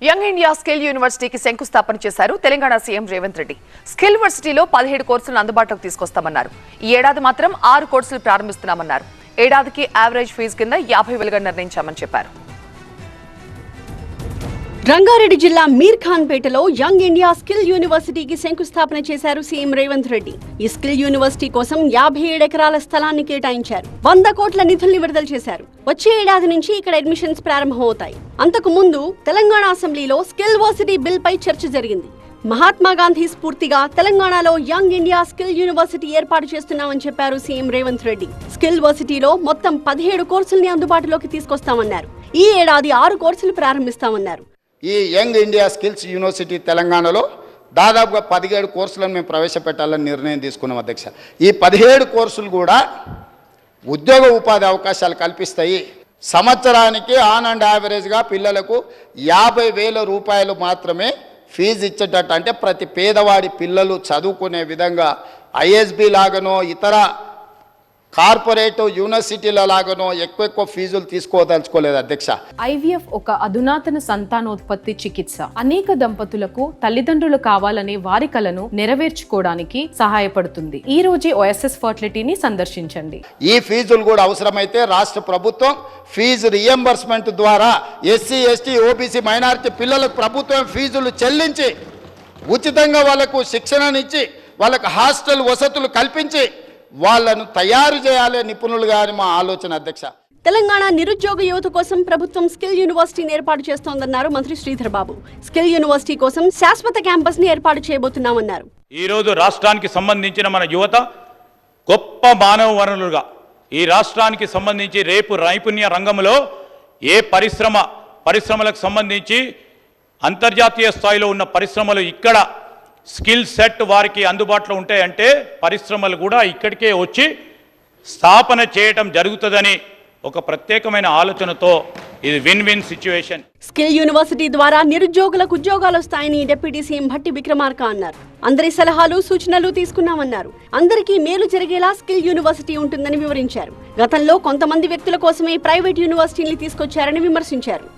Young India skill యూనివర్సిటీకి శంకుస్థాపన చేశారు తెలంగాణ సీఎం రేవంత్ రెడ్డి. స్కిల్ యూనివర్సిటీలో 17 కోర్సులను అందుబాటులోకి తీసుకొస్తామన్నారు. ఈ ఏడాది మాత్రం 6 కోర్సులు ప్రారంభిస్తున్నామన్నారు. ఏడాదికి యావరేజ్ ఫీజు కింద 50,000గా నిర్ణయించామని చెప్పారు. రంగారెడ్డి జిల్లా మీర్ఖాన్పేటలో యంగ్ ఇండియా స్కిల్ యూనివర్సిటీకి శంకుస్థాపన చేశారు సీఎం రేవంత్ రెడ్డి. ఈ స్కిల్ యూనివర్సిటీ కోసం 57 ఎకరాల స్థలాన్ని కేటాయించారు. 100 కోట్ల నిధుల్ని విడుదల చేశారు. వచ్చే ఏడాది నుంచి ఇక్కడ అడ్మిషన్స్ ప్రారంభమవుతాయి. అంతకు ముందు తెలంగాణ అసెంబ్లీలో స్కిల్ యూనివర్సిటీ బిల్ పై చర్చ జరిగింది. మహాత్మా గాంధీ స్ఫూర్తిగా తెలంగాణలో యంగ్ ఇండియా స్కిల్ యూనివర్సిటీ ఏర్పాటు చేస్తున్నామని చెప్పారు సీఎం రేవంత్ రెడ్డి. స్కిల్ యూనివర్సిటీలో మొత్తం 17 కోర్సుల్ని అందుబాటులోకి తీసుకొస్తామన్నారు. ఈ ఏడాది 6 కోర్సులు ప్రారంభిస్తామన్నారు. ఈ యంగ్ ఇండియా స్కిల్స్ యూనివర్సిటీ తెలంగాణలో దాదాపుగా 17 కోర్సులను మేము ప్రవేశపెట్టాలని నిర్ణయం తీసుకున్నాం అధ్యక్ష. ఈ 17 కోర్సులు కూడా ఉద్యోగ ఉపాధి అవకాశాలు కల్పిస్తాయి. సంవత్సరానికి ఆన్ అండ్ యావరేజ్గా పిల్లలకు 50,000 రూపాయలు మాత్రమే ఫీజు ఇచ్చేటట్టు, అంటే ప్రతి పేదవాడి పిల్లలు చదువుకునే విధంగా ఐఎస్బి లాగానో ఇతర కార్పొరేట్ యూనివర్సిటీల లాగానో ఎక్కువ ఫీజులు తీసుకోదలుచుకోలేదు అధ్యక్ష. ఐవీఎఫ్ ఒక అధునాతన సంతానోత్పత్తి చికిత్స. అనేక దంపతులకు తల్లిదండ్రులు కావాలనే వారి కలను నెరవేర్చుకోవడానికి సహాయపడుతుంది. ఈ రోజే ఓఎస్ఎస్ ఫర్టిలిటీని సందర్శించండి. ఈ ఫీజులు కూడా అవసరమైతే రాష్ట్ర ప్రభుత్వం ఫీజు రియంబర్స్మెంట్ ద్వారా ఎస్సీ, ఎస్టీ, ఓబీసీ, మైనారిటీ పిల్లలకు ప్రభుత్వం ఫీజులు చెల్లించి ఉచితంగా వాళ్ళకు శిక్షణనిచ్చి వాళ్ళకు హాస్టల్ వసతులు కల్పించి వాళ్ళను తయారు చేయాలి నిపుణులుగా అని మా ఆలోచన అధ్యక్ష. తెలంగాణ నిరుద్యోగ యువత కోసం ప్రభుత్వం స్కిల్ యూనివర్సిటీని ఏర్పాటు చేస్తోందన్నారు మంత్రి శ్రీధర్ బాబు. స్కిల్ యూనివర్సిటీ కోసం శాశ్వత క్యాంపస్ ని ఏర్పాటు చేయబోతున్నామన్నారు. ఈ రోజు రాష్ట్రానికి సంబంధించిన మన యువత గొప్ప మానవ వనరులుగా, ఈ రాష్ట్రానికి సంబంధించి రేపు నైపుణ్య రంగంలో ఏ పరిశ్రమలకు సంబంధించి అంతర్జాతీయ స్థాయిలో ఉన్న పరిశ్రమలు ఇక్కడ స్కిల్ సెట్ వారికి అందుబాటులో ఉంటాయంటే పరిశ్రమలు కూడా ఇక్కడికే వచ్చి స్థాపన చేయటం జరుగుతుందని ఒక ప్రత్యేకమైన ఆలోచనతో ఇది win win situation. Skill university ద్వారా నిరుద్యోగులకు ఉద్యోగాలు వస్తాయని డిప్యూటీ సీఎం భట్టి విక్రమార్క అన్నారు. అందరి సలహాలు సూచనలు తీసుకున్నామన్నారు. అందరికీ మేలు జరిగేలా స్కిల్ యూనివర్సిటీ ఉంటుందని వివరించారు. గతంలో కొంతమంది వ్యక్తుల కోసమే ప్రైవేట్ యూనివర్సిటీని తీసుకొచ్చారని విమర్శించారు.